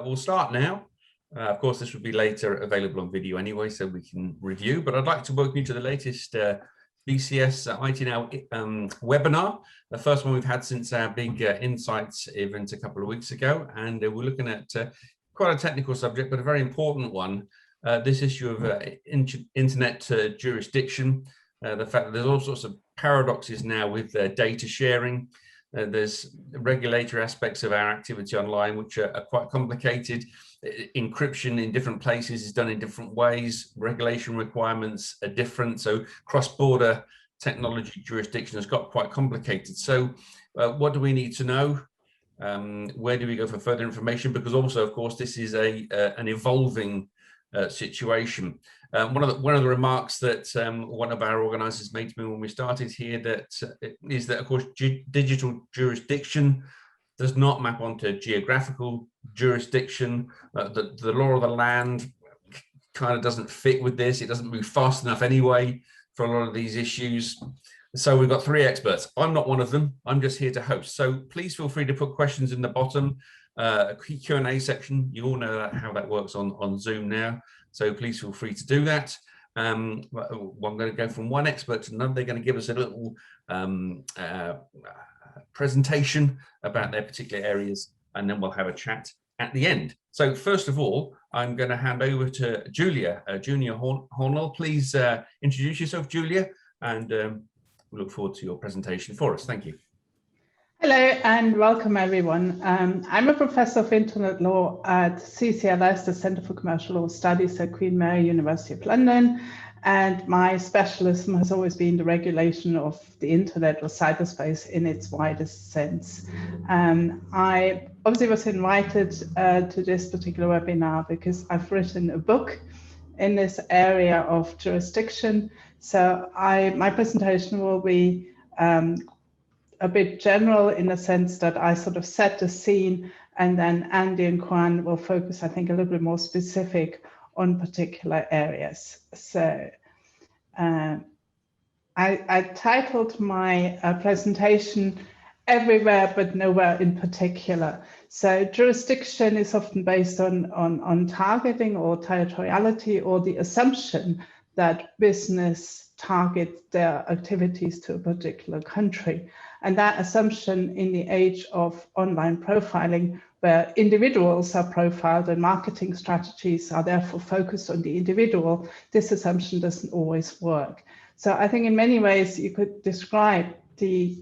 We'll start now. Of course, this will be later available on video anyway, so we can review. But I'd like to welcome you to the latest BCS IT Now webinar, the first one we've had since our big Insights event a couple of weeks ago. And we're looking at quite a technical subject, but a very important one, this issue of internet jurisdiction, the fact that there's all sorts of paradoxes now with data sharing. There's regulatory aspects of our activity online, which are quite complicated. Encryption in different places is done in different ways. Regulation requirements are different. So cross-border technology jurisdiction has got quite complicated. So what do we need to know? Where do we go for further information? Because also, of course, this is an evolving situation. One of the remarks that one of our organizers made to me when we started here is that, of course, digital jurisdiction does not map onto geographical jurisdiction. The law of the land kind of doesn't fit with this. It doesn't move fast enough anyway for a lot of these issues. So we've got three experts. I'm not one of them. I'm just here to host. So please feel free to put questions in the bottom Q&A section. You all know how that works on Zoom now. So please feel free to do that. I'm going to go from one expert to another. They're going to give us a little presentation about their particular areas, and then we'll have a chat at the end. So first of all, I'm going to hand over to Julia Hörnle. Please introduce yourself, Julia, and we look forward to your presentation for us. Thank you. Hello and welcome everyone. I'm a professor of Internet Law at CCLS, the Centre for Commercial Law Studies at Queen Mary University of London, and my specialism has always been the regulation of the Internet or cyberspace in its widest sense. I obviously was invited to this particular webinar because I've written a book in this area of jurisdiction. So my presentation will be a bit general in the sense that I sort of set the scene, and then Andy and Kuan will focus, I think, a little bit more specific on particular areas. So I titled my presentation Everywhere but Nowhere in Particular. So jurisdiction is often based on targeting or territoriality, or the assumption that business targets their activities to a particular country. And that assumption in the age of online profiling, where individuals are profiled and marketing strategies are therefore focused on the individual, this assumption doesn't always work. So I think in many ways you could describe the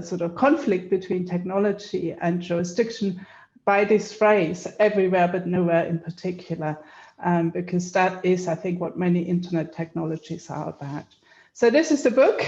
sort of conflict between technology and jurisdiction by this phrase, everywhere but nowhere in particular, because that is, I think, what many internet technologies are about. So this is the book,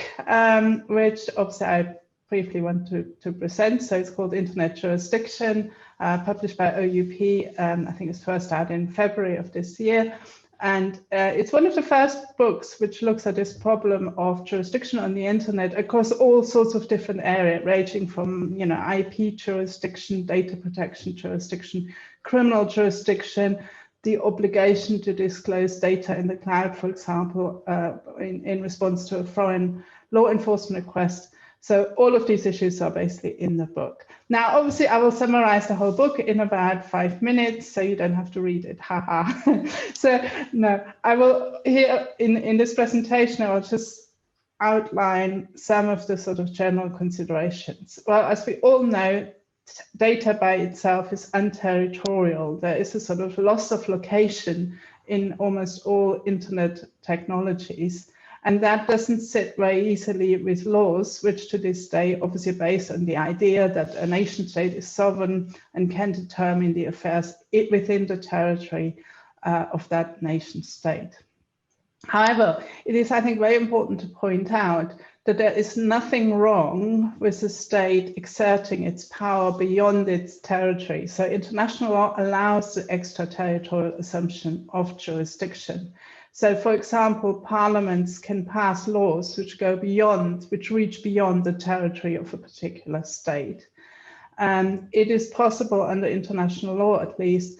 which obviously I briefly want to present. So it's called Internet Jurisdiction, published by OUP. I think it's first out in February of this year. And it's one of the first books which looks at this problem of jurisdiction on the internet across all sorts of different areas, ranging from IP jurisdiction, data protection jurisdiction, criminal jurisdiction, the obligation to disclose data in the cloud, for example, in response to a foreign law enforcement request. So all of these issues are basically in the book. Now, obviously, I will summarize the whole book in about 5 minutes, so you don't have to read it, haha. So no, I will here in this presentation, I will just outline some of the sort of general considerations. Well, as we all know, data by itself is unterritorial. There is a sort of loss of location in almost all internet technologies. And that doesn't sit very easily with laws, which to this day obviously are based on the idea that a nation state is sovereign and can determine the affairs within the territory of that nation state. However, it is, I think, very important to point out that there is nothing wrong with the state exerting its power beyond its territory. So international law allows the extraterritorial assumption of jurisdiction. So, for example, parliaments can pass laws which reach beyond the territory of a particular state. It is possible under international law, at least,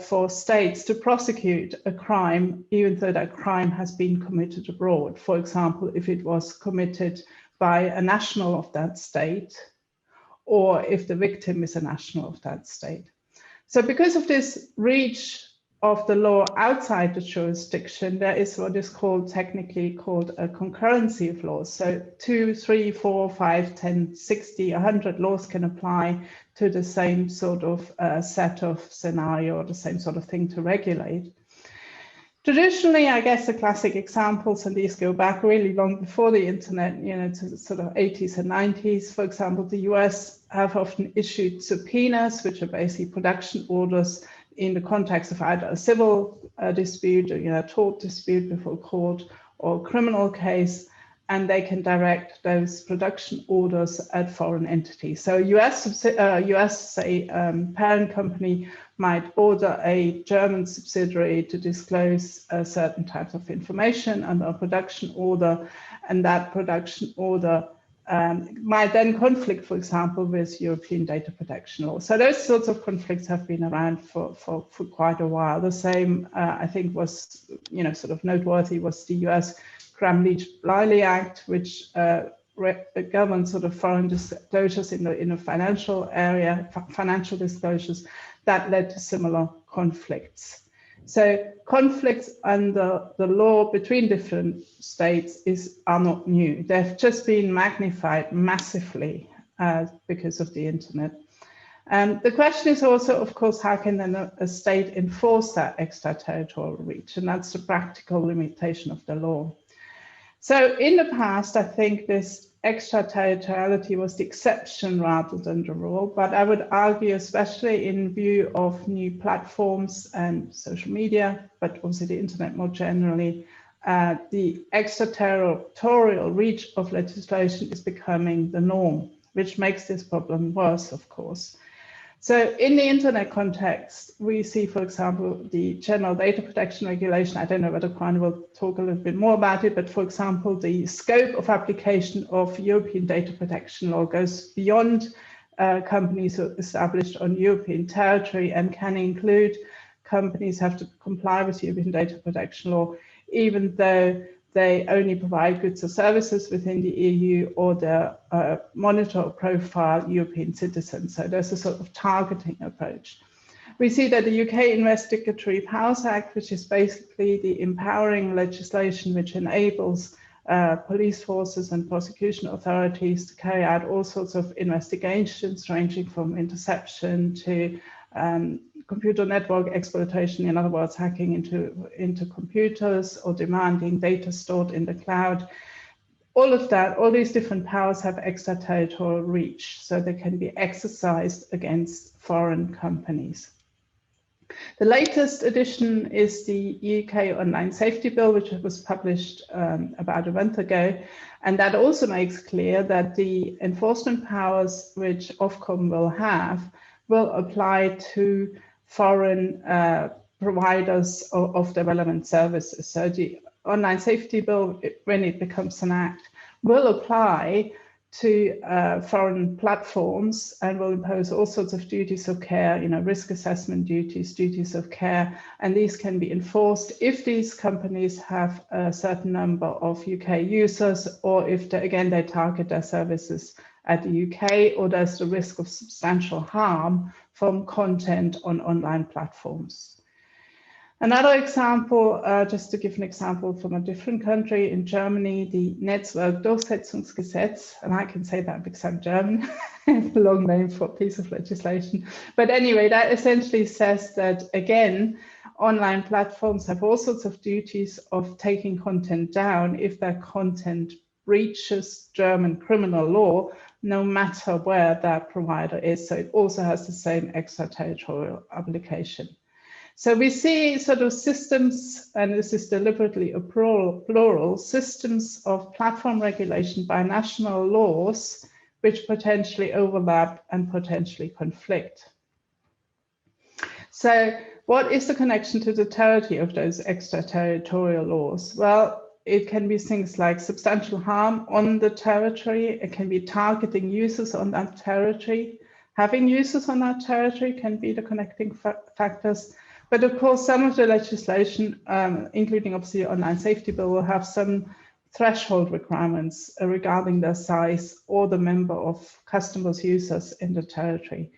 for states to prosecute a crime, even though that crime has been committed abroad. For example, if it was committed by a national of that state, or if the victim is a national of that state. So because of this reach of the law outside the jurisdiction, there is what is technically called a concurrency of laws. So 2, 3, 4, 5, 10, 60, 100 laws can apply to the same sort of set of scenario, or the same sort of thing to regulate. Traditionally, I guess the classic examples, and these go back really long before the internet, to the sort of 80s and 90s. For example, the US have often issued subpoenas, which are basically production orders in the context of either a civil dispute, or tort dispute before court, or a criminal case, and they can direct those production orders at foreign entities. So US parent company might order a German subsidiary to disclose certain types of information under a production order, and that production order might then conflict, for example, with European data protection law. So those sorts of conflicts have been around for quite a while. The same, I think, was sort of noteworthy was the US Gramm-Leach-Bliley Act, which governs sort of foreign disclosures in the financial area, financial disclosures, that led to similar conflicts. So conflicts under the law between different states are not new. They've just been magnified massively because of the internet. The question is also, of course, how can then a state enforce that extraterritorial reach? And that's the practical limitation of the law. So in the past, I think this extraterritoriality was the exception rather than the rule, but I would argue, especially in view of new platforms and social media, but also the internet more generally, the extraterritorial reach of legislation is becoming the norm, which makes this problem worse, of course. So in the internet context, we see, for example, the General Data Protection Regulation. I don't know whether Kuan will talk a little bit more about it, but for example, the scope of application of European data protection law goes beyond companies established on European territory and can include companies have to comply with European data protection law, even though they only provide goods or services within the EU or they monitor or profile European citizens. So there's a sort of targeting approach. We see that the UK Investigatory Powers Act, which is basically the empowering legislation which enables police forces and prosecution authorities to carry out all sorts of investigations ranging from interception to computer network exploitation, in other words, hacking into computers or demanding data stored in the cloud. All of that, all these different powers have extraterritorial reach, so they can be exercised against foreign companies. The latest edition is the UK Online Safety Bill, which was published about a month ago. And that also makes clear that the enforcement powers which Ofcom will have will apply to foreign providers of the relevant services. So the Online Safety Bill, when it becomes an act, will apply to foreign platforms and will impose all sorts of duties of care, risk assessment duties, duties of care, and these can be enforced if these companies have a certain number of UK users, or if they target their services at the UK, or there's the risk of substantial harm from content on online platforms. Another example, just to give an example from a different country, in Germany, the Netzwerkdurchsetzungsgesetz, and I can say that because I'm German, it's a long name for a piece of legislation. But anyway, that essentially says that, again, online platforms have all sorts of duties of taking content down if their content breaches German criminal law, no matter where that provider is. So it also has the same extraterritorial application. So we see sort of systems, and this is deliberately a plural, systems of platform regulation by national laws, which potentially overlap and potentially conflict. So what is the connection to the territory of those extraterritorial laws? Well, it can be things like substantial harm on the territory. It can be targeting users on that territory. Having users on that territory can be the connecting factors. But of course, some of the legislation, including obviously the Online Safety Bill, will have some threshold requirements regarding their size or the number of customers, users in the territory.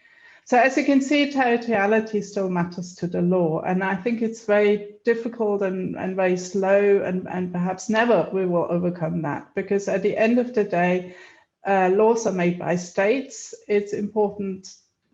So as you can see, territoriality still matters to the law. And I think it's very difficult and very slow, and perhaps never we will overcome that, because at the end of the day, laws are made by states. It's important,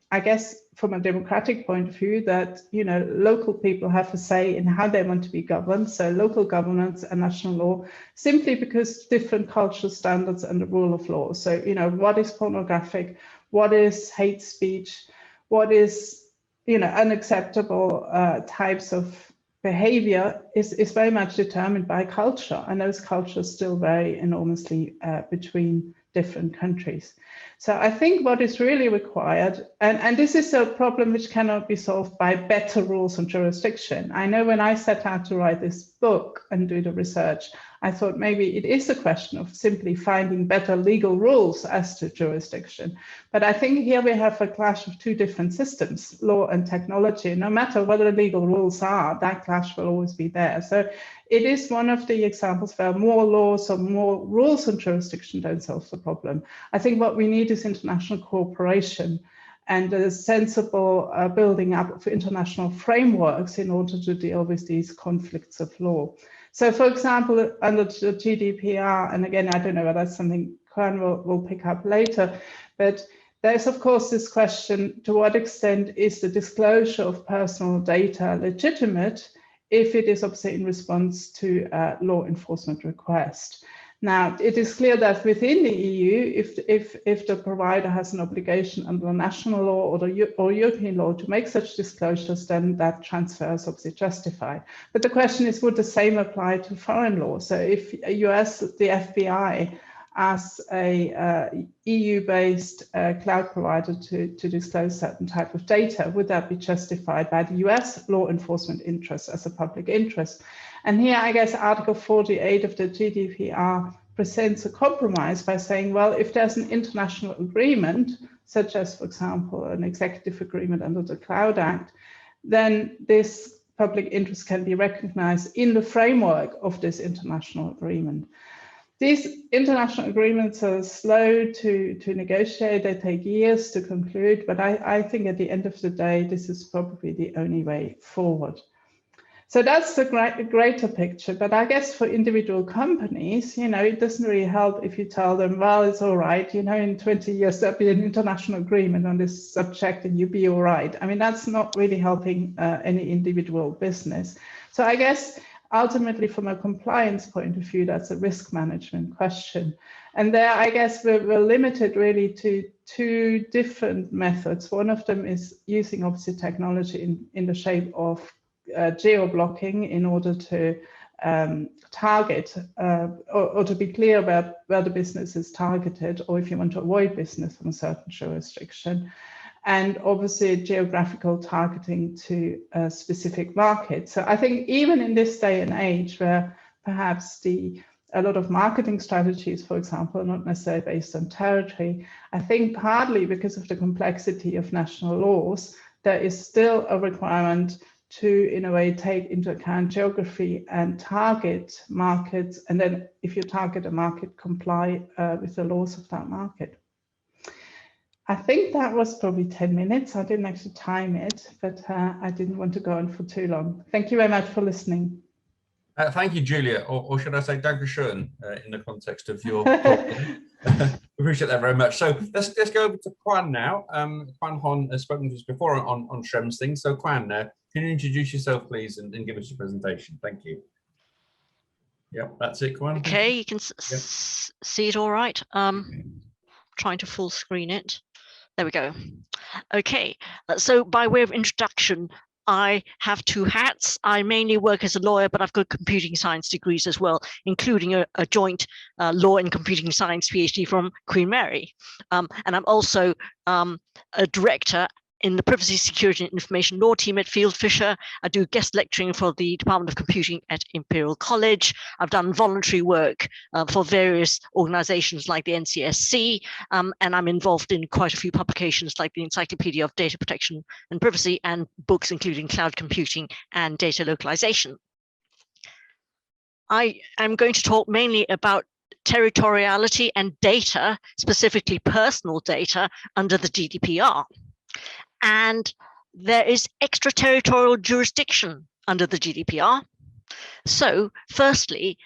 I guess, from a democratic point of view, that local people have a say in how they want to be governed. So local governance and national law, simply because different cultural standards and the rule of law. So what is pornographic, what is hate speech, what is unacceptable types of behavior is very much determined by culture, and those cultures still vary enormously between different countries. So I think what is really required, and this is a problem which cannot be solved by better rules on jurisdiction. I know when I set out to write this book and do the research, I thought maybe it is a question of simply finding better legal rules as to jurisdiction. But I think here we have a clash of two different systems, law and technology. No matter what the legal rules are, that clash will always be there. So it is one of the examples where more laws or more rules on jurisdiction don't solve the problem. I think what we need is international cooperation and a sensible building up of international frameworks in order to deal with these conflicts of law. So, for example, under the GDPR, and again, I don't know whether that's something Kuan will pick up later, but there's, of course, this question, to what extent is the disclosure of personal data legitimate if it is obviously in response to a law enforcement request? Now, it is clear that within the EU, if the provider has an obligation under national law or European law to make such disclosures, then that transfer is obviously justified. But the question is, would the same apply to foreign law? So if you ask the FBI as a EU-based cloud provider to disclose certain type of data, would that be justified by the US law enforcement interest as a public interest? And here, I guess, Article 48 of the GDPR presents a compromise by saying, well, if there's an international agreement, such as, for example, an executive agreement under the Cloud Act, then this public interest can be recognized in the framework of this international agreement. These international agreements are slow to negotiate, they take years to conclude, but I think at the end of the day, this is probably the only way forward. So that's the greater picture, but I guess for individual companies, it doesn't really help if you tell them, well, it's all right, in 20 years there'll be an international agreement on this subject and you'll be all right. I mean, that's not really helping any individual business. So I guess ultimately, from a compliance point of view, that's a risk management question. And there, I guess we're limited really to two different methods. One of them is using obviously technology in the shape of geo-blocking in order to target or to be clear about where the business is targeted, or if you want to avoid business from a certain jurisdiction. And obviously geographical targeting to a specific market. So I think even in this day and age where perhaps a lot of marketing strategies, for example, are not necessarily based on territory, I think partly because of the complexity of national laws, there is still a requirement to, in a way, take into account geography and target markets. And then if you target a market, comply with the laws of that market. I think that was probably 10 minutes. I didn't actually time it, but I didn't want to go on for too long. Thank you very much for listening. Thank you, Julia, or should I say Dankeschön in the context of your talk. Appreciate that very much. So let's go over to Kuan now. Kuan Hon has spoken to us before on Schrems things. So Kuan, can you introduce yourself, please, and give us your presentation? Thank you. Yep, that's it, Kuan. Okay, you can see it all right. Trying to full screen it. There we go. Okay, so by way of introduction, I have two hats. I mainly work as a lawyer, but I've got computing science degrees as well, including a joint law and computing science PhD from Queen Mary. And I'm also a director in the Privacy, Security and Information Law team at Field Fisher. I do guest lecturing for the Department of Computing at Imperial College. I've done voluntary work for various organizations like the NCSC, and I'm involved in quite a few publications like the Encyclopedia of Data Protection and Privacy and books including cloud computing and data localization. I am going to talk mainly about territoriality and data, specifically personal data under the GDPR. And there is extraterritorial jurisdiction under the GDPR. So firstly,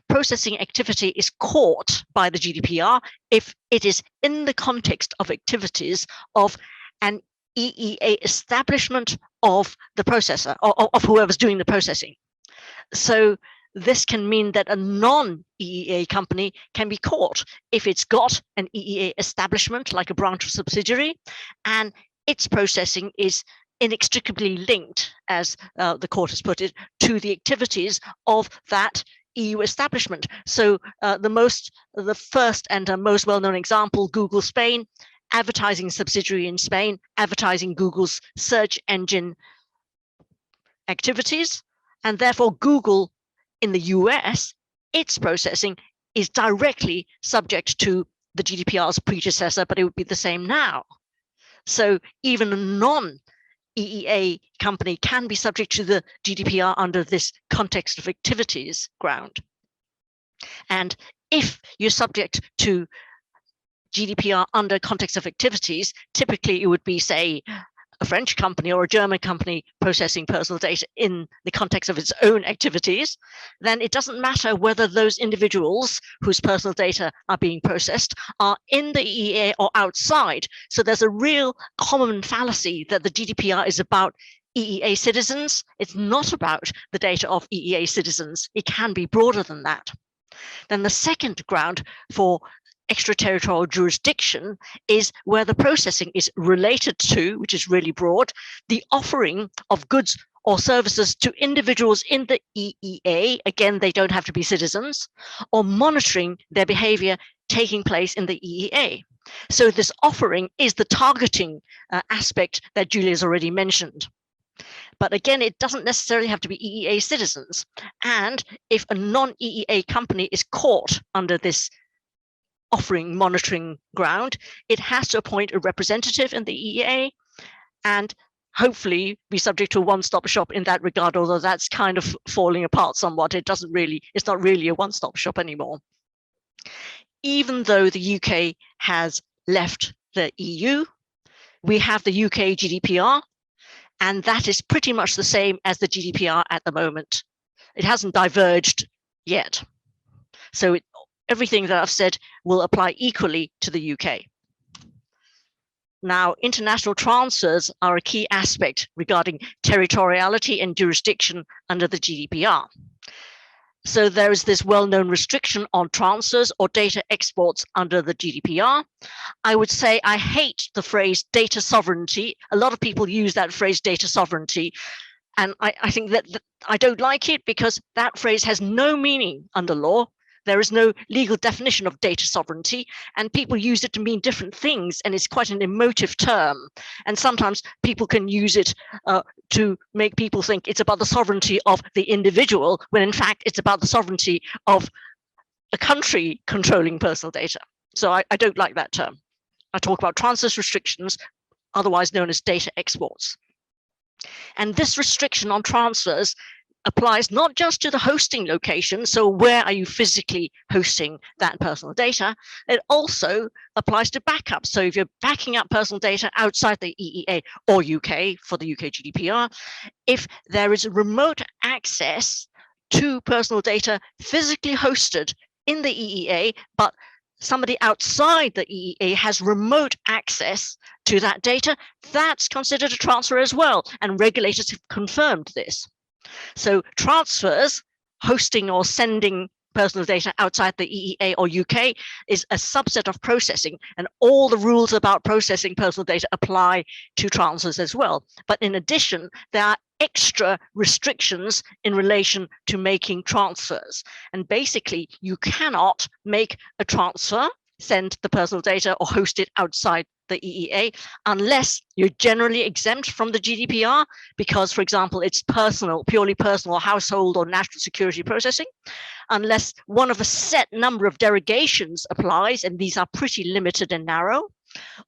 processing activity is caught by the GDPR if it is in the context of activities of an EEA establishment of the processor, or of whoever's doing the processing. So this can mean that a non-EEA company can be caught if it's got an EEA establishment, like a branch or subsidiary, and its processing is inextricably linked, as the court has put it, to the activities of that EU establishment. So the first and most well-known example, Google Spain, advertising subsidiary in Spain, advertising Google's search engine activities, and therefore Google in the US, its processing is directly subject to the GDPR's predecessor, but it would be the same now. So even a non-EEA company can be subject to the GDPR under this context of activities ground. And if you're subject to GDPR under context of activities, typically it would be, say, a French company or a German company processing personal data in the context of its own activities, then it doesn't matter whether those individuals whose personal data are being processed are in the EEA or outside. So there's a real common fallacy that the GDPR is about EEA citizens. It's not about the data of EEA citizens. It can be broader than that. Then the second ground for extraterritorial jurisdiction is where the processing is related to, which is really broad, the offering of goods or services to individuals in the EEA. Again, they don't have to be citizens, or monitoring their behavior taking place in the EEA. So this offering is the targeting aspect that Julia's already mentioned. But again, it doesn't necessarily have to be EEA citizens. And if a non-EEA company is caught under this offering monitoring ground, it has to appoint a representative in the EEA and hopefully be subject to a one-stop shop in that regard, although that's kind of falling apart somewhat. It's not really a one-stop shop anymore. Even though the UK has left the EU, we have the UK GDPR, and that is pretty much the same as the GDPR at the moment. It hasn't diverged yet. So everything that I've said will apply equally to the UK. Now, international transfers are a key aspect regarding territoriality and jurisdiction under the GDPR. So there is this well-known restriction on transfers or data exports under the GDPR. I would say I hate the phrase data sovereignty. A lot of people use that phrase data sovereignty. And I think that I don't like it because that phrase has no meaning under law. There is no legal definition of data sovereignty, and people use it to mean different things, and it's quite an emotive term. And sometimes people can use it to make people think it's about the sovereignty of the individual, when in fact it's about the sovereignty of a country controlling personal data. So I don't like that term. I talk about transfer restrictions, otherwise known as data exports. And this restriction on transfers applies not just to the hosting location, so where are you physically hosting that personal data, it also applies to backup. So if you're backing up personal data outside the EEA or UK for the UK GDPR, if there is remote access to personal data physically hosted in the EEA, but somebody outside the EEA has remote access to that data, that's considered a transfer as well, and regulators have confirmed this. So transfers, hosting or sending personal data outside the EEA or UK is a subset of processing, and all the rules about processing personal data apply to transfers as well. But in addition, there are extra restrictions in relation to making transfers. And basically, you cannot make a transfer, send the personal data or host it outside the EEA unless you're generally exempt from the GDPR because, for example, it's personal, purely personal, household or national security processing, unless one of a set number of derogations applies, and these are pretty limited and narrow,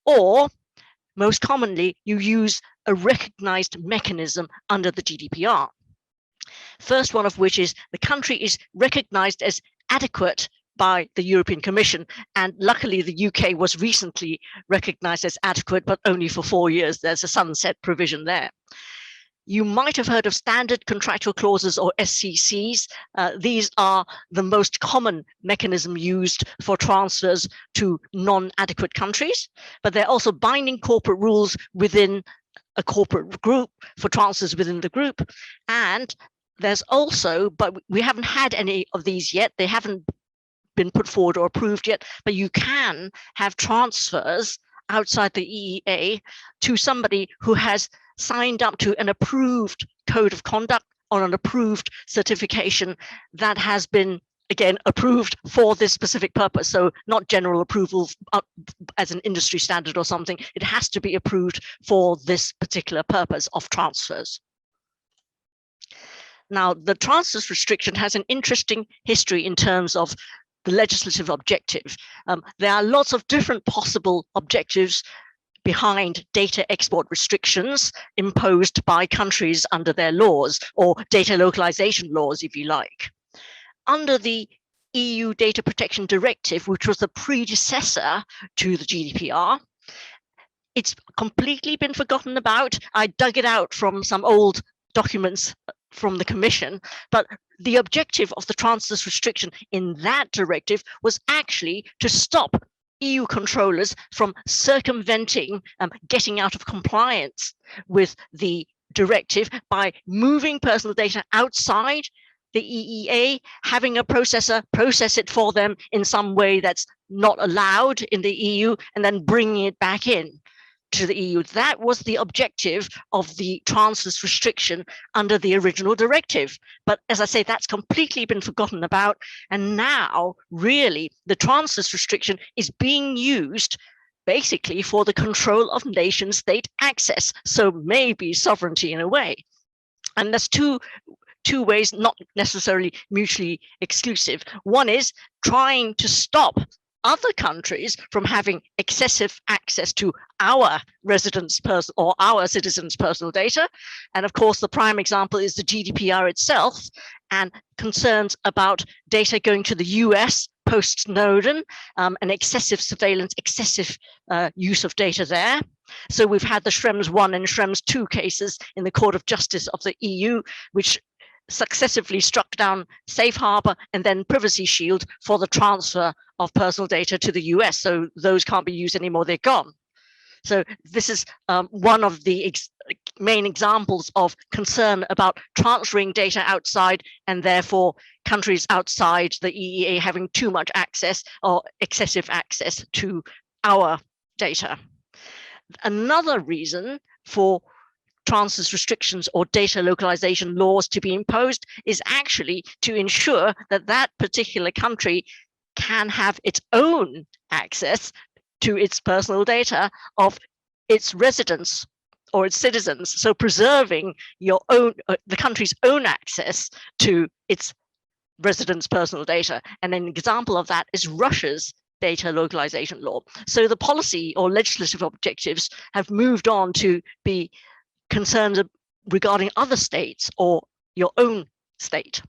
or most commonly, you use a recognized mechanism under the GDPR. First one of which is the country is recognized as adequate by the European Commission. And luckily, the UK was recently recognized as adequate, but only for 4 years. There's a sunset provision there. You might have heard of standard contractual clauses, or SCCs. These are the most common mechanism used for transfers to non-adequate countries, but they're also binding corporate rules within a corporate group for transfers within the group. And there's also, but we haven't had any of these yet, they haven't been put forward or approved yet, but you can have transfers outside the EEA to somebody who has signed up to an approved code of conduct or an approved certification that has been, again, approved for this specific purpose. So not general approval as an industry standard or something. It has to be approved for this particular purpose of transfers. Now, the transfers restriction has an interesting history in terms of the legislative objective. There are lots of different possible objectives behind data export restrictions imposed by countries under their laws, or data localization laws, if you like. Under the EU Data Protection Directive, which was the predecessor to the GDPR, it's completely been forgotten about. I dug it out from some old documents from the Commission, but the objective of the transfers restriction in that directive was actually to stop EU controllers from circumventing, getting out of compliance with the directive by moving personal data outside the EEA, having a processor process it for them in some way that's not allowed in the EU, and then bringing it back in to the EU. That was the objective of the transfers restriction under the original directive. But as I say, that's completely been forgotten about. And now, really, the transfers restriction is being used basically for the control of nation state access. So maybe sovereignty in a way. And there's two ways, not necessarily mutually exclusive. One is trying to stop other countries from having excessive access to our residents' or our citizens' personal data. And of course, the prime example is the GDPR itself and concerns about data going to the US post-Snowden, and excessive surveillance, excessive use of data there. So we've had the Schrems 1 and Schrems 2 cases in the Court of Justice of the EU, which successively struck down Safe Harbor and then Privacy Shield for the transfer of personal data to the US. So those can't be used anymore, they're gone. So this is one of the main examples of concern about transferring data outside, and therefore countries outside the EEA having too much access or excessive access to our data. Another reason for transfers restrictions or data localization laws to be imposed is actually to ensure that that particular country can have its own access to its personal data of its residents or its citizens. So preserving your own, the country's own access to its residents' personal data. And an example of that is Russia's data localization law. So the policy or legislative objectives have moved on to be concerns regarding other states or your own state.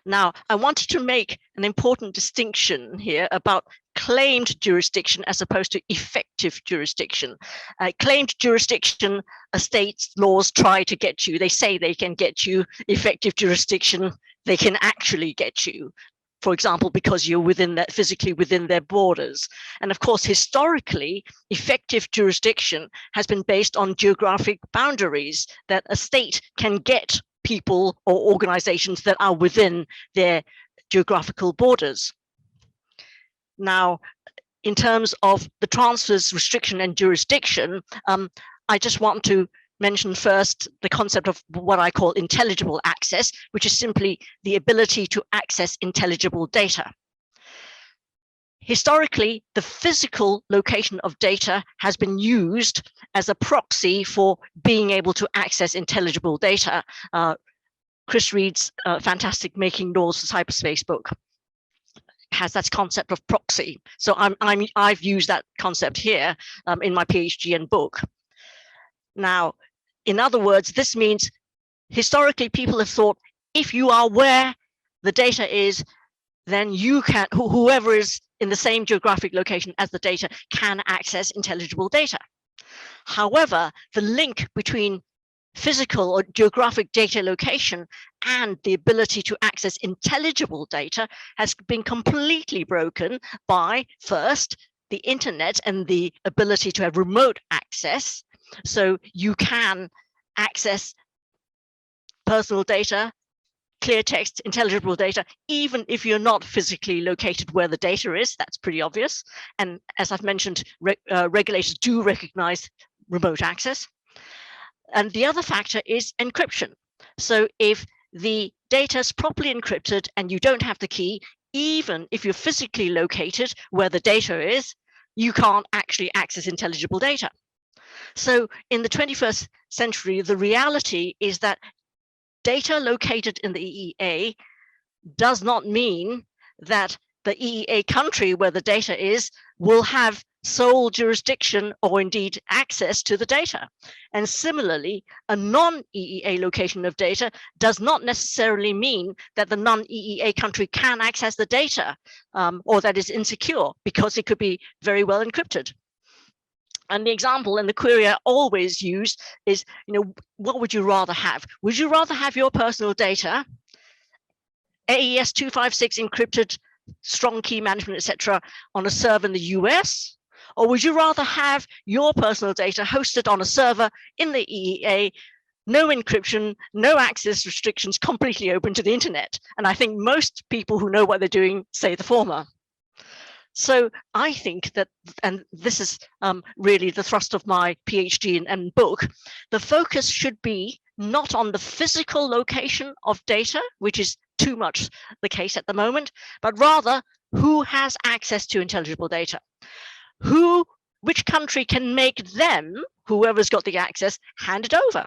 Now, I wanted to make an important distinction here about claimed jurisdiction as opposed to effective jurisdiction. Claimed jurisdiction, a state's laws try to get you. They say they can get you. Effective jurisdiction, they can actually get you. For example, because you're within that, physically within their borders. And of course, historically, effective jurisdiction has been based on geographic boundaries, that a state can get people or organizations that are within their geographical borders. Now, in terms of the transfers restriction and jurisdiction, I just want to mention first the concept of what I call intelligible access, which is simply the ability to access intelligible data. Historically, the physical location of data has been used as a proxy for being able to access intelligible data. Chris Reed's fantastic Making Laws for Cyberspace book has that concept of proxy. So I've used that concept here in my PhD and book. Now, in other words, this means historically people have thought if you are where the data is, then you can, whoever is in the same geographic location as the data can access intelligible data. However, the link between physical or geographic data location and the ability to access intelligible data has been completely broken by, first, the internet and the ability to have remote access. So you can access personal data, clear text, intelligible data, even if you're not physically located where the data is. That's pretty obvious. And as I've mentioned, regulators do recognize remote access. And the other factor is encryption. So if the data is properly encrypted and you don't have the key, even if you're physically located where the data is, you can't actually access intelligible data. So in the 21st century, the reality is that data located in the EEA does not mean that the EEA country where the data is will have sole jurisdiction or indeed access to the data. And similarly, a non-EEA location of data does not necessarily mean that the non-EEA country can access the data or that is insecure, because it could be very well encrypted. And the example and the query I always use is, what would you rather have? Would you rather have your personal data, AES 256 encrypted, strong key management, etc., on a server in the US? Or would you rather have your personal data hosted on a server in the EEA, no encryption, no access restrictions, completely open to the internet? And I think most people who know what they're doing say the former. So I think that, and this is really the thrust of my PhD and book, the focus should be not on the physical location of data, which is too much the case at the moment, but rather who has access to intelligible data. Which country can make them, whoever's got the access, hand it over.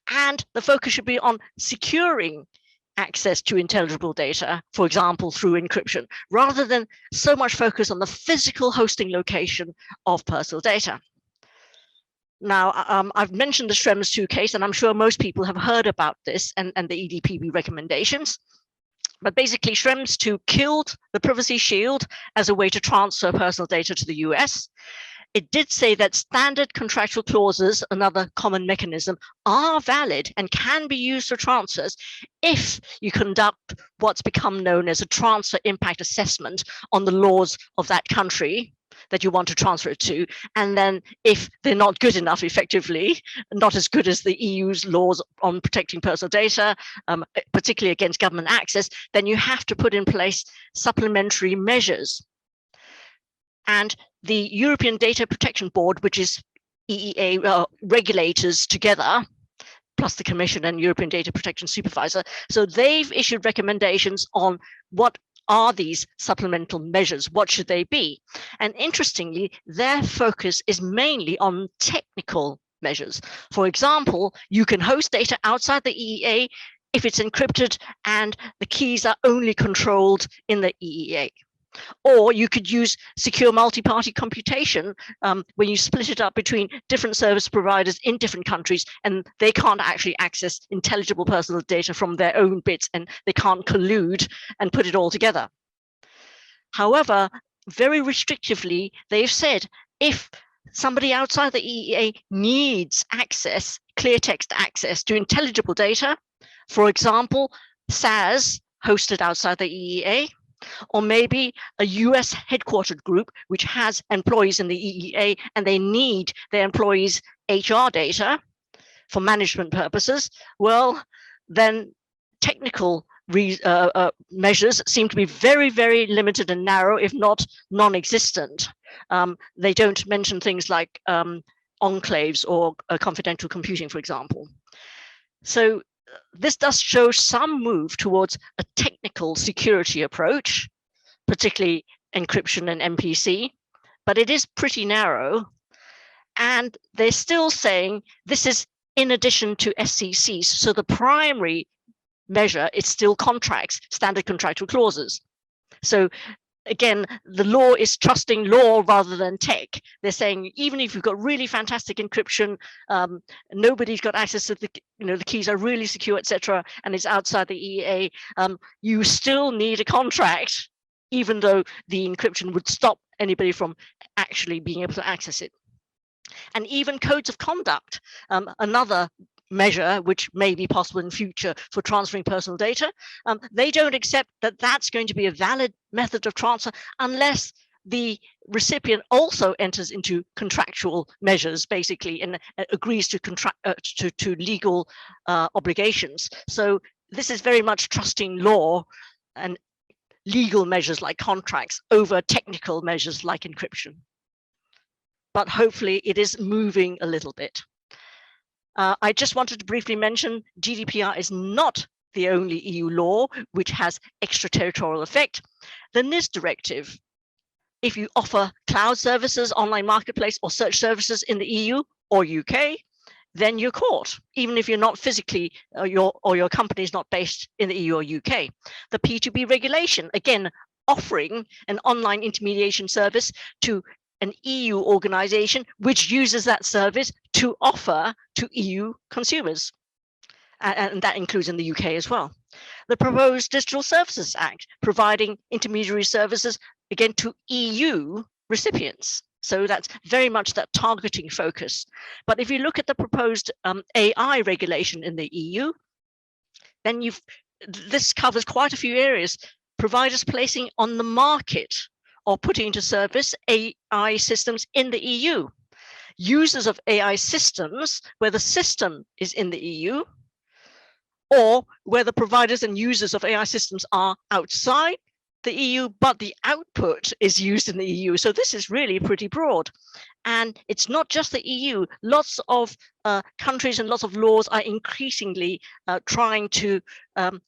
And the focus should be on securing access to intelligible data, for example, through encryption, rather than so much focus on the physical hosting location of personal data. Now, I've mentioned the Schrems 2 case, and I'm sure most people have heard about this and the EDPB recommendations. But basically, Schrems 2 killed the privacy shield as a way to transfer personal data to the US. It did say that standard contractual clauses, another common mechanism, are valid and can be used for transfers if you conduct what's become known as a transfer impact assessment on the laws of that country that you want to transfer it to. And then if they're not good enough, effectively, not as good as the EU's laws on protecting personal data, particularly against government access, then you have to put in place supplementary measures. And the European Data Protection Board, which is EEA regulators together, plus the Commission and European Data Protection Supervisor, so they've issued recommendations on what are these supplemental measures, what should they be? And interestingly, their focus is mainly on technical measures. For example, you can host data outside the EEA if it's encrypted and the keys are only controlled in the EEA. Or you could use secure multi-party computation when you split it up between different service providers in different countries, and they can't actually access intelligible personal data from their own bits, and they can't collude and put it all together. However, very restrictively, they've said if somebody outside the EEA needs access, clear text access to intelligible data, for example, SAS hosted outside the EEA, or maybe a US headquartered group which has employees in the EEA and they need their employees' HR data for management purposes, well, then technical measures seem to be very, very limited and narrow, if not non-existent. They don't mention things like enclaves or confidential computing, for example. So this does show some move towards a technical security approach, particularly encryption and MPC, but it is pretty narrow. And they're still saying this is in addition to SCCs. So the primary measure is still contracts, standard contractual clauses. So again, the law is trusting law rather than tech. They're saying even if you've got really fantastic encryption, nobody's got access to the keys are really secure, etc., and it's outside the EEA, you still need a contract, even though the encryption would stop anybody from actually being able to access it. And even codes of conduct, another measure which may be possible in future for transferring personal data, they don't accept that that's going to be a valid method of transfer unless the recipient also enters into contractual measures, basically, and agrees to to legal obligations. So this is very much trusting law and legal measures like contracts over technical measures like encryption. But hopefully it is moving a little bit. I just wanted to briefly mention GDPR is not the only EU law which has extraterritorial effect. The NIS directive, if you offer cloud services, online marketplace, or search services in the EU or UK, then you're caught, even if you're not physically, your company is not based in the EU or UK. The P2B regulation, again, offering an online intermediation service to an EU organization which uses that service to offer to EU consumers. And that includes in the UK as well. The proposed Digital Services Act, providing intermediary services, again, to EU recipients. So that's very much that targeting focus. But if you look at the proposed AI regulation in the EU, then this covers quite a few areas. Providers placing on the market or putting into service AI systems in the EU. Users of AI systems where the system is in the EU, or where the providers and users of AI systems are outside the EU, but the output is used in the EU. So this is really pretty broad. And it's not just the EU. Lots of countries and lots of laws are increasingly trying to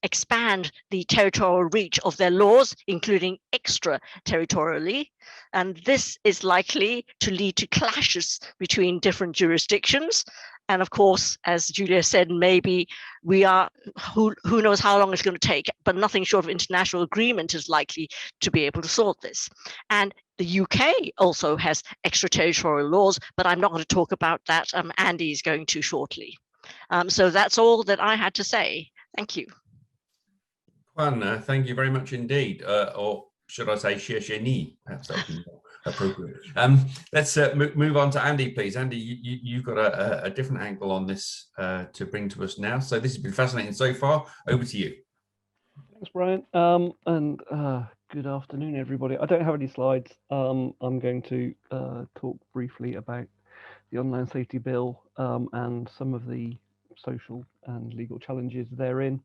expand the territorial reach of their laws, including extraterritorially. And this is likely to lead to clashes between different jurisdictions. And of course, as Julia said, maybe we are, who knows how long it's going to take, but nothing short of international agreement is likely to be able to sort this. And the UK also has extraterritorial laws, but I'm not going to talk about that. Andy is going to shortly. So that's all that I had to say. Thank you. Juan, thank you very much indeed. Or should I say, Shirshini, perhaps that would be more appropriate. Let's move on to Andy, please. Andy, you've got a different angle on this to bring to us now. So this has been fascinating so far. Over to you. Thanks, Brian. And good afternoon, everybody. I don't have any slides. I'm going to talk briefly about the Online Safety Bill and some of the social and legal challenges therein.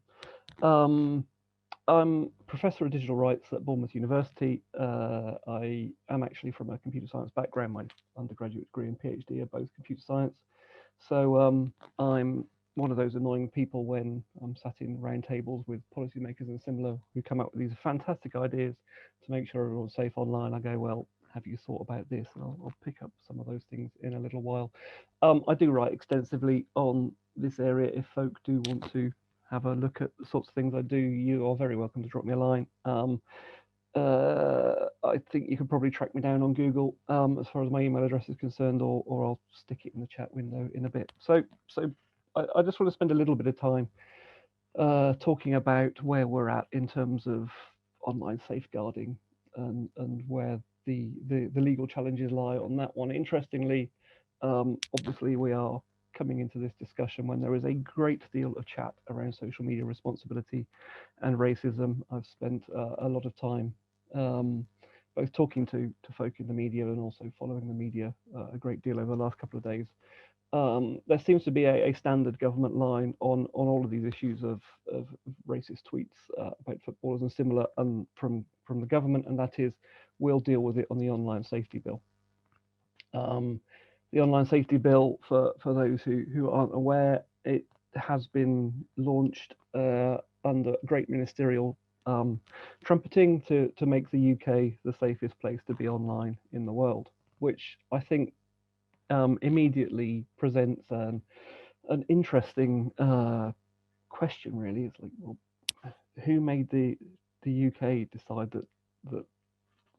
I'm Professor of Digital Rights at Bournemouth University. I am actually from a computer science background. My undergraduate degree and PhD are both computer science. So I'm one of those annoying people when I'm sat in round tables with policymakers and similar who come up with these fantastic ideas to make sure everyone's safe online. I go, well, have you thought about this? And I'll pick up some of those things in a little while. I do write extensively on this area. If folk do want to have a look at the sorts of things I do, you are very welcome to drop me a line. I think you can probably track me down on Google as far as my email address is concerned, or I'll stick it in the chat window in a bit. So I just want to spend a little bit of time talking about where we're at in terms of online safeguarding and where the legal challenges lie on that one. Interestingly, obviously we are coming into this discussion when there is a great deal of chat around social media responsibility and racism. I've spent a lot of time both talking to folk in the media and also following the media a great deal over the last couple of days. There seems to be a standard government line on all of these issues of racist tweets about footballers and similar from the government, and that is, we'll deal with it on the Online Safety Bill. The Online Safety Bill, for those who aren't aware, it has been launched under great ministerial trumpeting to make the UK the safest place to be online in the world, which I think immediately presents an interesting question, really. It's like, well, who made the UK decide that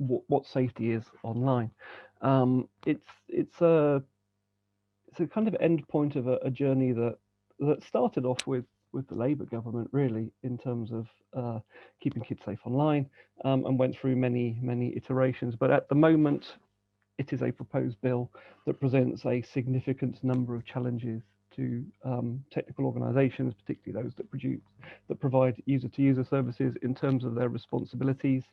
what safety is online. It's a kind of end point of a journey that started off with the Labour government, really, in terms of keeping kids safe online, and went through many iterations. But at the moment, it is a proposed bill that presents a significant number of challenges to technical organisations, particularly those that provide user-to-user services, in terms of their responsibilities,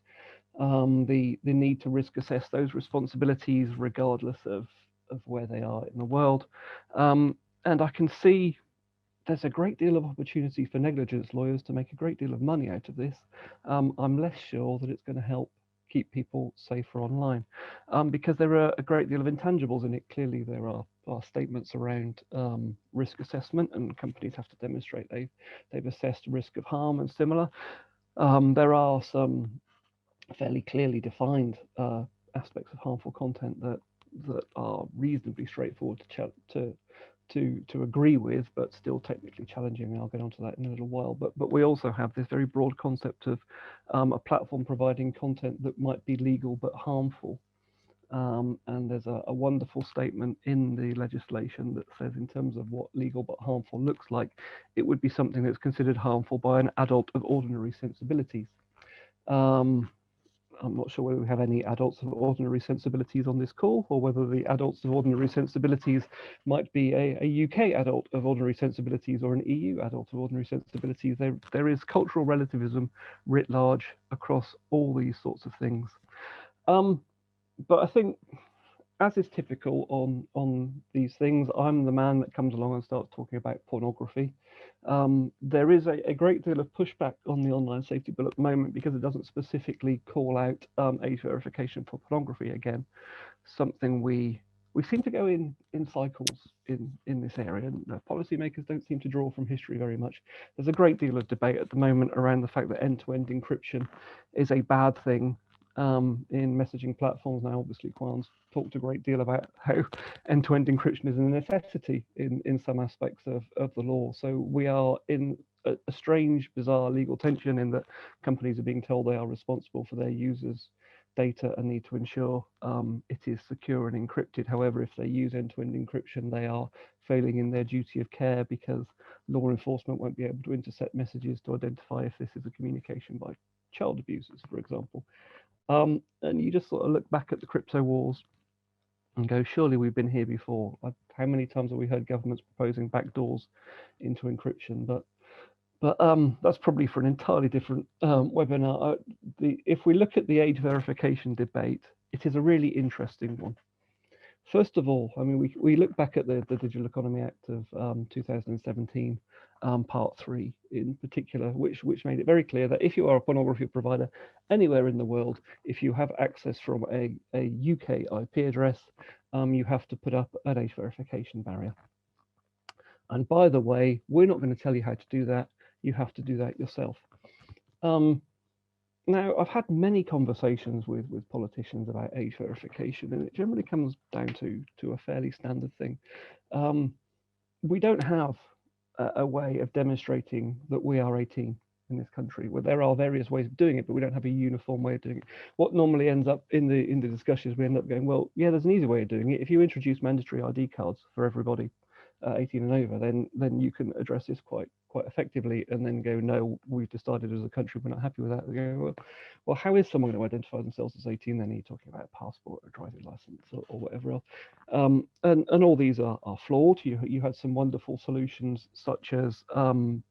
the need to risk assess those responsibilities regardless of where they are in the world. And I can see there's a great deal of opportunity for negligence lawyers to make a great deal of money out of this. I'm less sure that it's going to help keep people safer online, because there are a great deal of intangibles in it. Clearly, there are statements around risk assessment, and companies have to demonstrate they've assessed risk of harm and similar. There are some fairly clearly defined aspects of harmful content that are reasonably straightforward to agree with, but still technically challenging, and I'll get onto that in a little while. But we also have this very broad concept of a platform providing content that might be legal but harmful. And there's a wonderful statement in the legislation that says, in terms of what legal but harmful looks like, it would be something that's considered harmful by an adult of ordinary sensibilities. I'm not sure whether we have any adults of ordinary sensibilities on this call, or whether the adults of ordinary sensibilities might be a UK adult of ordinary sensibilities or an EU adult of ordinary sensibilities. There is cultural relativism writ large across all these sorts of things. But I think, as is typical on these things, I'm the man that comes along and starts talking about pornography. There is a great deal of pushback on the online safety bill at the moment because it doesn't specifically call out age verification for pornography. Again, something we seem to go in cycles in this area, and policymakers don't seem to draw from history very much. There's a great deal of debate at the moment around the fact that end-to-end encryption is a bad thing in messaging platforms. Now, obviously, Kuan's talked a great deal about how end-to-end encryption is a necessity in some aspects of the law. So we are in a strange, bizarre legal tension in that companies are being told they are responsible for their users' data and need to ensure it is secure and encrypted. However, if they use end-to-end encryption, they are failing in their duty of care, because law enforcement won't be able to intercept messages to identify if this is a communication by child abusers, for example. And you just sort of look back at the crypto wars and go, surely we've been here before. How many times have we heard governments proposing backdoors into encryption? But that's probably for an entirely different webinar. If we look at the age verification debate, it is a really interesting one. First of all, I mean, we look back at the Digital Economy Act of 2017, Part 3 in particular, which made it very clear that if you are a pornography provider anywhere in the world, if you have access from a UK IP address, you have to put up an age verification barrier. And by the way, we're not going to tell you how to do that. You have to do that yourself. Now, I've had many conversations with politicians about age verification, and it generally comes down to a fairly standard thing. We don't have a way of demonstrating that we are 18 in this country. Well, there are various ways of doing it, but we don't have a uniform way of doing it. What normally ends up in the discussions, we end up going, well, yeah, there's an easy way of doing it. If you introduce mandatory ID cards for everybody 18 and over, then you can address this quite effectively, and then go, no, we've decided as a country we're not happy with that. They go, well, how is someone going to identify themselves as 18? Then you're talking about a passport or a driving license or whatever else. And all these are flawed. You had some wonderful solutions, such as having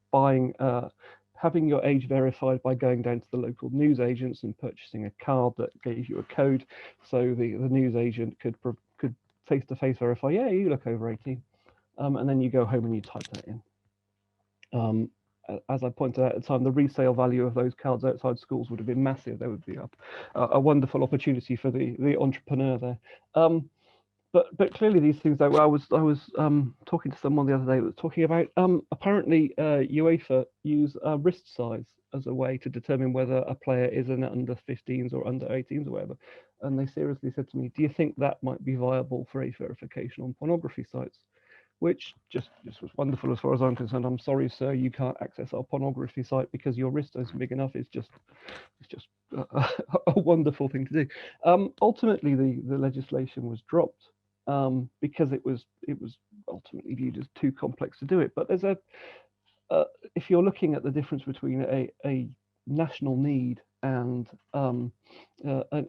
your age verified by going down to the local news agents and purchasing a card that gave you a code, so the news agent could face-to-face verify, yeah, you look over 18. And then you go home and you type that in. As I pointed out at the time, the resale value of those cards outside schools would have been massive. There would be a wonderful opportunity for the entrepreneur there. But clearly these things, though, I was talking to someone the other day that was talking about apparently UEFA use wrist size as a way to determine whether a player is an under 15s or under 18s or whatever. And they seriously said to me, do you think that might be viable for age verification on pornography sites? which just was wonderful as far as I'm concerned. I'm sorry, sir, you can't access our pornography site because your wrist isn't big enough. It's just a wonderful thing to do. Ultimately, the legislation was dropped because it was ultimately viewed as too complex to do it. But there's if you're looking at the difference between a national need and an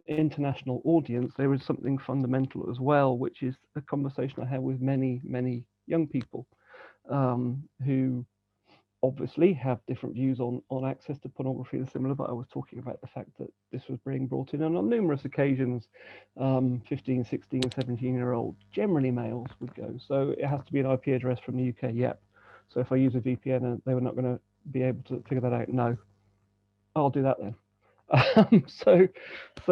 international audience, there is something fundamental as well, which is a conversation I have with many young people who obviously have different views on access to pornography and similar, but I was talking about the fact that this was being brought in, and on numerous occasions 15, 16, 17-year-old, generally males, would go. So it has to be an IP address from the UK. Yep. So if I use a VPN and they were not going to be able to figure that out, no, I'll do that then. So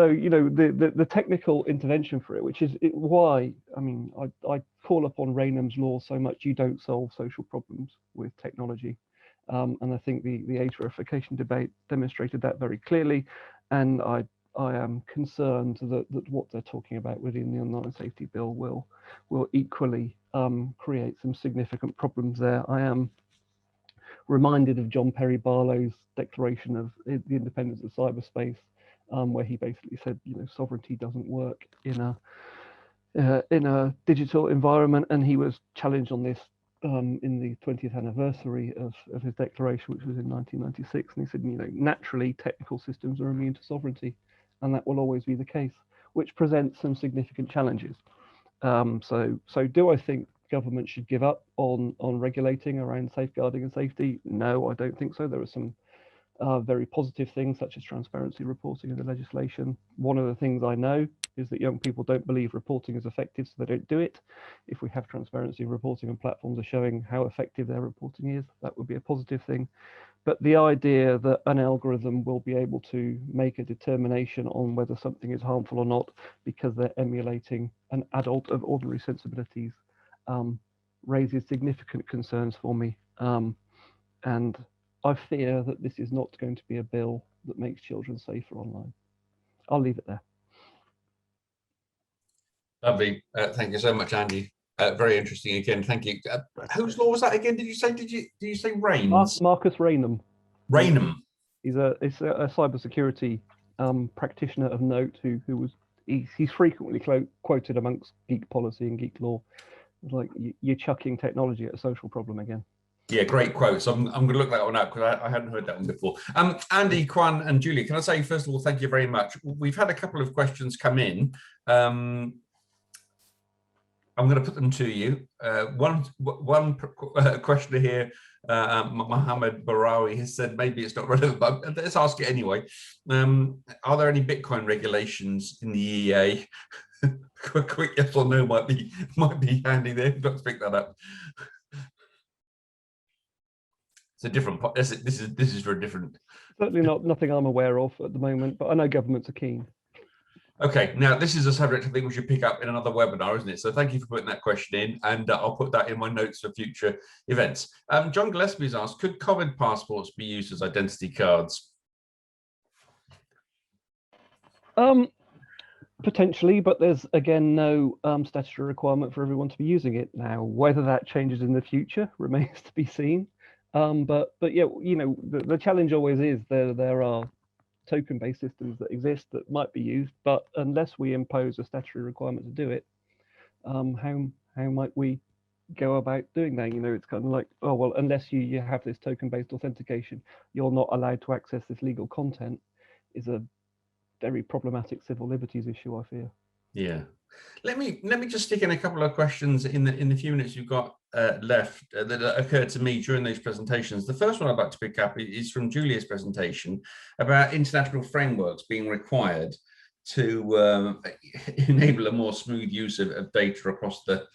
you know, the technical intervention for it, which is why, I mean, I call upon Raynham's law so much. You don't solve social problems with technology, and I think the age verification debate demonstrated that very clearly. And I am concerned that what they're talking about within the online safety bill will equally create some significant problems there. I am reminded of John Perry Barlow's declaration of the independence of cyberspace, where he basically said, you know, sovereignty doesn't work in a digital environment, and he was challenged on this in the 20th anniversary of his declaration, which was in 1996, and he said, you know, naturally technical systems are immune to sovereignty, and that will always be the case, which presents some significant challenges. So do I think government should give up on regulating around safeguarding and safety? No, I don't think so. There are some very positive things such as transparency reporting in the legislation. One of the things I know is that young people don't believe reporting is effective, so they don't do it. If we have transparency reporting and platforms are showing how effective their reporting is, that would be a positive thing. But the idea that an algorithm will be able to make a determination on whether something is harmful or not because they're emulating an adult of ordinary sensibilities raises significant concerns for me. And I fear that this is not going to be a bill that makes children safer online. I'll leave it there. Lovely. Thank you so much, Andy. Very interesting again. Thank you. Whose law was that again? Did you say Rains? Marcus Raynham. Raynham. He's a cybersecurity practitioner of note he's frequently quoted amongst geek policy and geek law. Like, you're chucking technology at a social problem again. Yeah, great quotes. I'm going to look that one up because I hadn't heard that one before. Andy, Kuan, and Julia, can I say first of all, thank you very much. We've had a couple of questions come in. I'm going to put them to you. One questioner here, Mohammed Barawi, has said maybe it's not relevant, but let's ask it anyway. Are there any Bitcoin regulations in the EEA? Quick yes or no might be handy there. You've got to pick that up. It's a different. This is for a different. Certainly nothing I'm aware of at the moment, but I know governments are keen. Okay, now this is a subject I think we should pick up in another webinar, isn't it? So thank you for putting that question in, and I'll put that in my notes for future events. John Gillespie's asked, could COVID passports be used as identity cards? Potentially, but there's again no statutory requirement for everyone to be using it now. Whether that changes in the future remains to be seen. But yeah, you know, the challenge always is there are token-based systems that exist that might be used, but unless we impose a statutory requirement to do it, how might we go about doing that? You know, it's kind of like, oh well, unless you have this token-based authentication, you're not allowed to access this legal content, is a very problematic civil liberties issue, I fear. Yeah. Let me just stick in a couple of questions in the few minutes you've got left that occurred to me during those presentations. The first one I'd like to pick up is from Julia's presentation about international frameworks being required to enable a more smooth use of data across the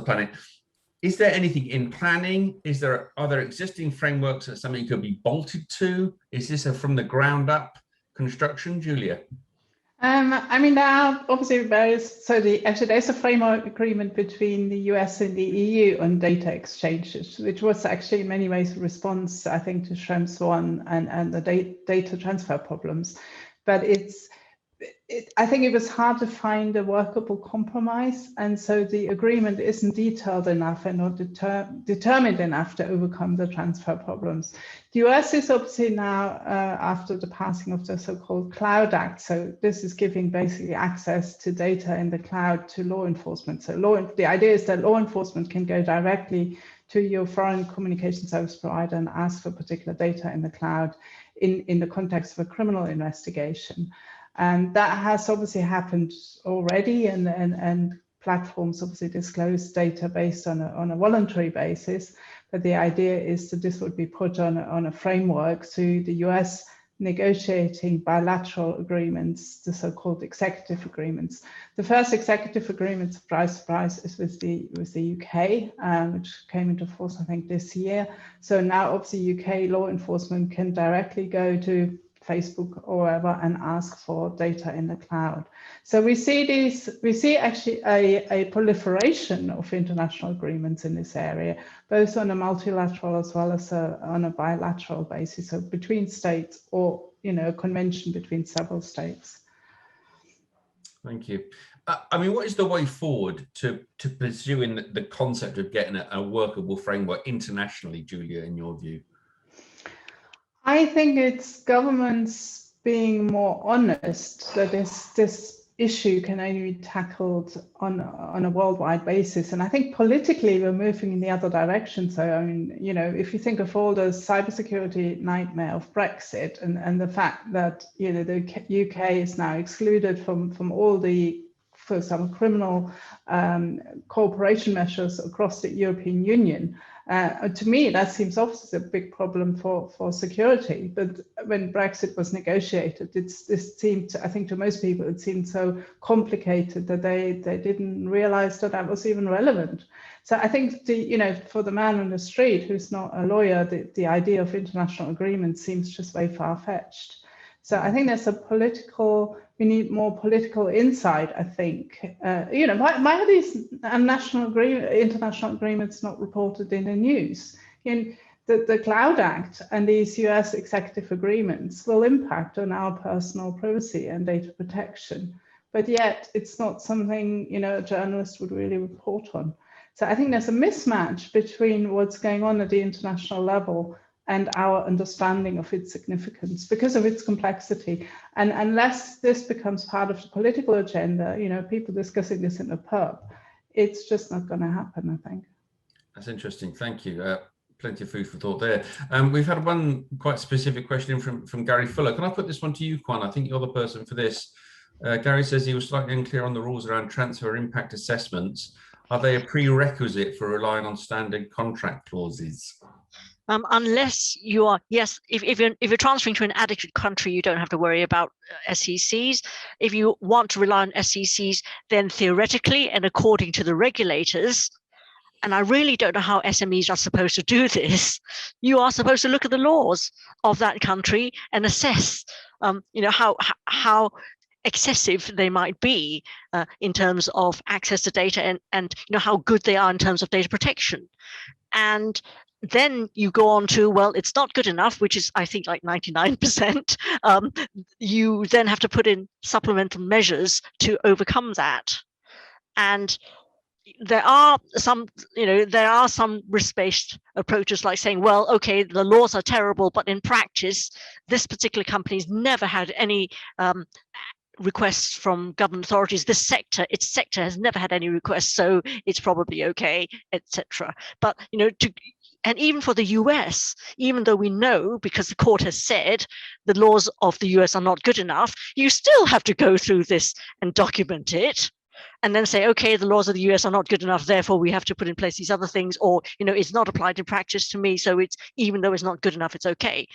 planet. Is there anything in planning? Are there existing frameworks that something could be bolted to? Is this a from the ground up construction, Julia? I mean, there are obviously various, actually there's a framework agreement between the US and the EU on data exchanges, which was actually in many ways a response, I think, to Schrems 1 and the data transfer problems. But it's I think it was hard to find a workable compromise, and so the agreement isn't detailed enough and not determined enough to overcome the transfer problems. The US is obviously now, after the passing of the so-called Cloud Act, so this is giving basically access to data in the cloud to law enforcement. So the idea is that law enforcement can go directly to your foreign communication service provider and ask for particular data in the cloud in the context of a criminal investigation. And that has obviously happened already, and platforms obviously disclose data based on a voluntary basis. But the idea is that this would be put on a framework to the US negotiating bilateral agreements, the so-called executive agreements. The first executive agreement, surprise, is with the UK, which came into force, I think, this year. So now obviously UK law enforcement can directly go to Facebook or wherever and ask for data in the cloud. So we see actually a proliferation of international agreements in this area, both on a multilateral as well as on a bilateral basis, so between states or, you know, a convention between several states. Thank you. I mean, what is the way forward to pursuing the concept of getting a workable framework internationally, Julia, in your view? I think it's governments being more honest that this issue can only be tackled on a worldwide basis. And I think politically we're moving in the other direction. So, I mean, you know, if you think of all the cybersecurity nightmare of Brexit and the fact that, you know, the UK is now excluded from all the, for example, criminal cooperation measures across the European Union. To me, that seems obviously a big problem for security. But when Brexit was negotiated, this seemed, I think to most people, it seemed so complicated that they didn't realize that was even relevant. So I think, you know, for the man on the street who's not a lawyer, the idea of international agreement seems just very far-fetched. So I think there's we need more political insight, I think. You know, why are these international agreements not reported in the news? The Cloud Act and these US executive agreements will impact on our personal privacy and data protection, but yet it's not something, you know, a journalist would really report on. So I think there's a mismatch between what's going on at the international level and our understanding of its significance because of its complexity. And unless this becomes part of the political agenda, you know, people discussing this in a pub, it's just not going to happen, I think. That's interesting. Thank you. Plenty of food for thought there. We've had one quite specific question from Gary Fuller. Can I put this one to you, Kuan? I think you're the person for this. Gary says he was slightly unclear on the rules around transfer impact assessments. Are they a prerequisite for relying on standard contract clauses? Unless you are, yes, if you're transferring to an adequate country, you don't have to worry about SECs. If you want to rely on SECs, then theoretically and according to the regulators, and I really don't know how SMEs are supposed to do this, you are supposed to look at the laws of that country and assess, you know, how excessive they might be in terms of access to data and you know how good they are in terms of data protection. And then you go on to, well, it's not good enough, which is, I think, like 99%. You then have to put in supplemental measures to overcome that. And there are some, you know, there are some risk-based approaches like saying, well, okay, the laws are terrible, but in practice, this particular company's never had any requests from government authorities. Its sector has never had any requests, so it's probably okay, etc. But, you know, and even for the US, even though we know, because the court has said the laws of the US are not good enough, you still have to go through this and document it and then say, okay, the laws of the US are not good enough, therefore we have to put in place these other things, or, you know, it's not applied in practice to me, so it's, even though it's not good enough, it's okay.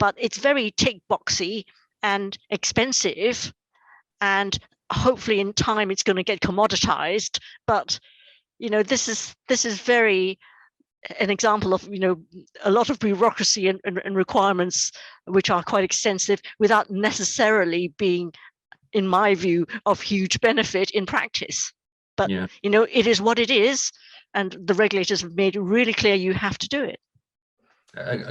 But it's very tick boxy and expensive, and hopefully in time it's going to get commoditized. But, you know, this is very an example of, you know, a lot of bureaucracy and requirements which are quite extensive without necessarily being, in my view, of huge benefit in practice. But, yeah, you know, it is what it is, and the regulators have made it really clear you have to do it.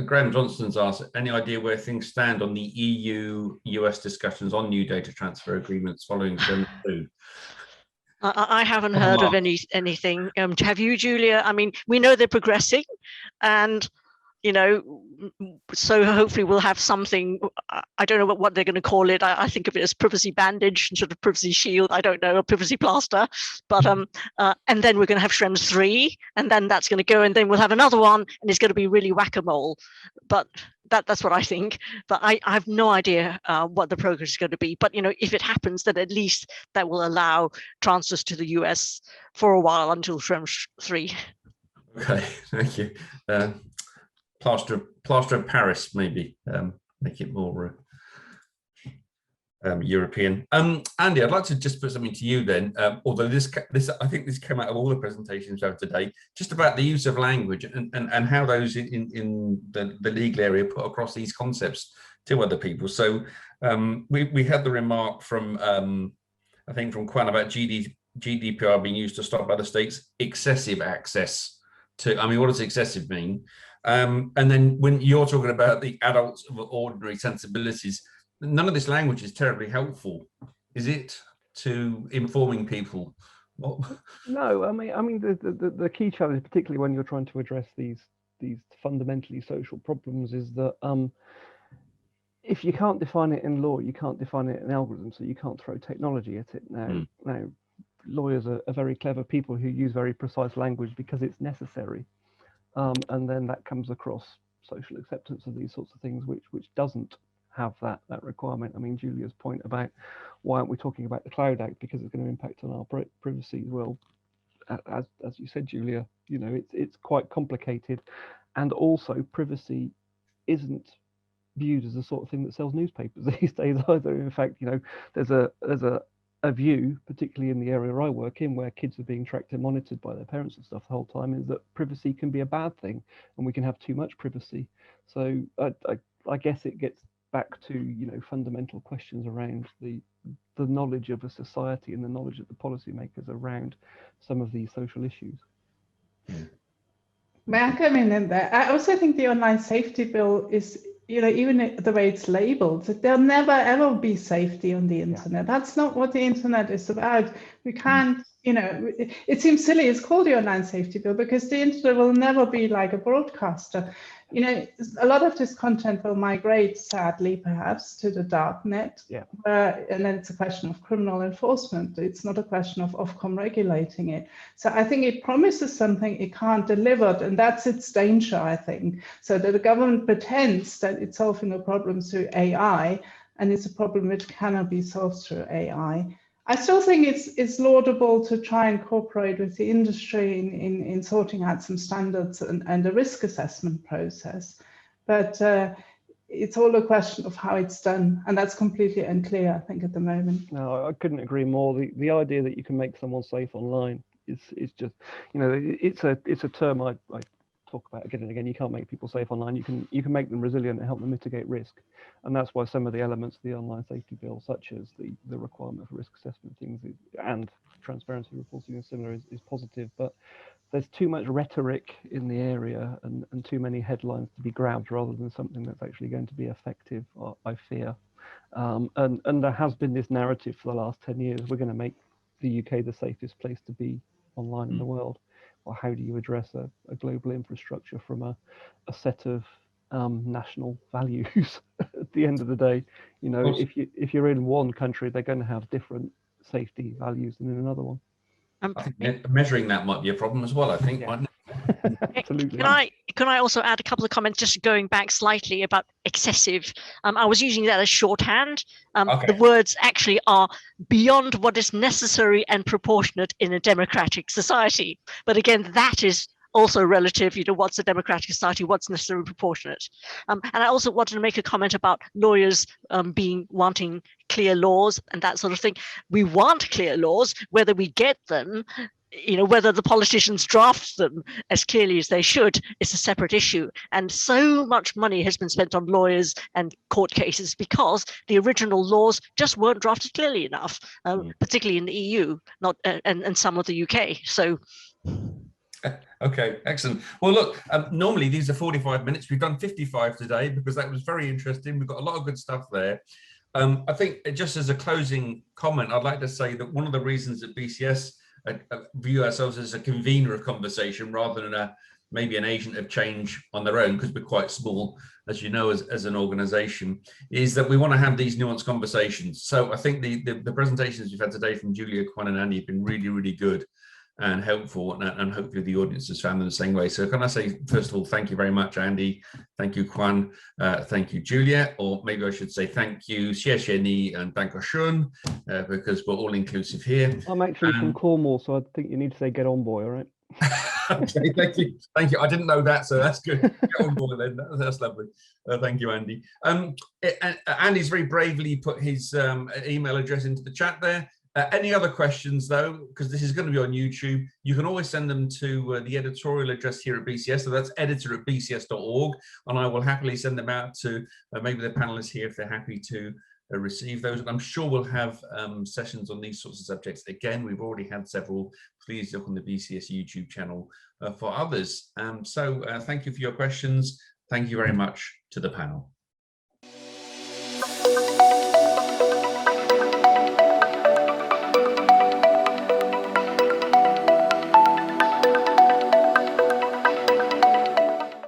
Graham Johnston's asked, any idea where things stand on the EU-US discussions on new data transfer agreements following Schrems 2? I haven't heard of anything. Have you, Julia? I mean, we know they're progressing, and so hopefully we'll have something. I don't know what they're going to call it. I think of it as privacy bandage and sort of privacy shield. I don't know, a privacy plaster. But and then we're going to have Schrems 3, and then that's going to go, and then we'll have another one, and it's going to be really whack-a-mole. But that's what I think. But I have no idea what the progress is going to be. But if it happens, then at least that will allow transfers to the US for a while until Schrems 3. Okay, thank you. Plaster of Paris, maybe make it more European. Andy, I'd like to just put something to you then. Although this I think this came out of all the presentations we have today, just about the use of language and how those in the legal area put across these concepts to other people. So we had the remark from I think from Quan about GDPR being used to stop other states excessive access to. I mean, what does excessive mean? And then when you're talking about the adults of ordinary sensibilities, none of this language is terribly helpful, is it, to informing people? No, I mean the key challenge, particularly when you're trying to address these fundamentally social problems, is that if you can't define it in law, you can't define it in algorithms, so you can't throw technology at it. Now lawyers are very clever people who use very precise language because it's necessary. And then that comes across social acceptance of these sorts of things, which doesn't have that requirement. I mean, Julia's point about why aren't we talking about the Cloud Act because it's going to impact on our privacy? Well, as you said, Julia, it's quite complicated, and also privacy isn't viewed as the sort of thing that sells newspapers these days either. In fact, there's a view, particularly in the area I work in, where kids are being tracked and monitored by their parents and stuff the whole time, is that privacy can be a bad thing, and we can have too much privacy. So I guess it gets back to fundamental questions around the knowledge of a society and the knowledge of the policymakers around some of these social issues. May I come in there? I also think the online safety bill is, even the way it's labeled, there'll never ever be safety on the internet. That's not what the internet is about. We can't, it seems silly. It's called the online safety bill because the internet will never be like a broadcaster. A lot of this content will migrate, sadly, perhaps, to the dark net. And then it's a question of criminal enforcement. It's not a question of Ofcom regulating it. So I think it promises something it can't deliver, and that's its danger, I think. So that the government pretends that it's solving a problem through AI, and it's a problem which cannot be solved through AI. I still think it's laudable to try and cooperate with the industry in sorting out some standards and a risk assessment process. But it's all a question of how it's done. And that's completely unclear, I think, at the moment. No, I couldn't agree more. The idea that you can make someone safe online is just, it's a term I talk about again and again. You can't make people safe online. You can make them resilient and help them mitigate risk. And that's why some of the elements of the online safety bill, such as the requirement for risk assessment things and transparency reporting and similar, is positive. But there's too much rhetoric in the area and too many headlines to be grabbed rather than something that's actually going to be effective, I fear. And there has been this narrative for the last 10 years. We're going to make the UK the safest place to be online in the world. Well, how do you address a global infrastructure from a set of national values at the end of the day? If you're in one country, they're going to have different safety values than in another one. I think measuring that might be a problem as well, I think. Absolutely. Can I also add a couple of comments, just going back slightly about excessive? I was using that as shorthand. The words actually are beyond what is necessary and proportionate in a democratic society. But again, that is also relative, what's a democratic society, what's necessary and proportionate. And I also wanted to make a comment about lawyers wanting clear laws and that sort of thing. We want clear laws. Whether we get them, whether the politicians draft them as clearly as they should, is a separate issue. And so much money has been spent on lawyers and court cases because the original laws just weren't drafted clearly enough, particularly in the EU, and some of the UK. So. Okay, excellent. Well, look, normally these are 45 minutes. We've done 55 today because that was very interesting. We've got a lot of good stuff there. I think just as a closing comment, I'd like to say that one of the reasons that BCS view ourselves as a convener of conversation rather than maybe an agent of change on their own, because we're quite small, as you know, as an organization, is that we want to have these nuanced conversations. So I think the presentations we've had today from Julia, Kuan, and Andy have been really, really good and helpful, and hopefully the audience has found them the same way. So can I say, first of all, thank you very much, Andy. Thank you, Kuan. Thank you, Julia. Or maybe I should say thank you, xie xie ni, and dankeschön, because we're all inclusive here. I'm actually from Cornwall, so I think you need to say get on, boy, all right? Okay, thank you. Thank you. I didn't know that, so that's good. Get on board then. That's lovely. Thank you, Andy. Andy's very bravely put his email address into the chat there. Any other questions, though, because this is going to be on YouTube, you can always send them to the editorial address here at BCS. So that's editor@bcs.org, and I will happily send them out to maybe the panelists here if they're happy to receive those. And I'm sure we'll have sessions on these sorts of subjects. Again, we've already had several. Please look on the BCS YouTube channel for others. So thank you for your questions. Thank you very much to the panel.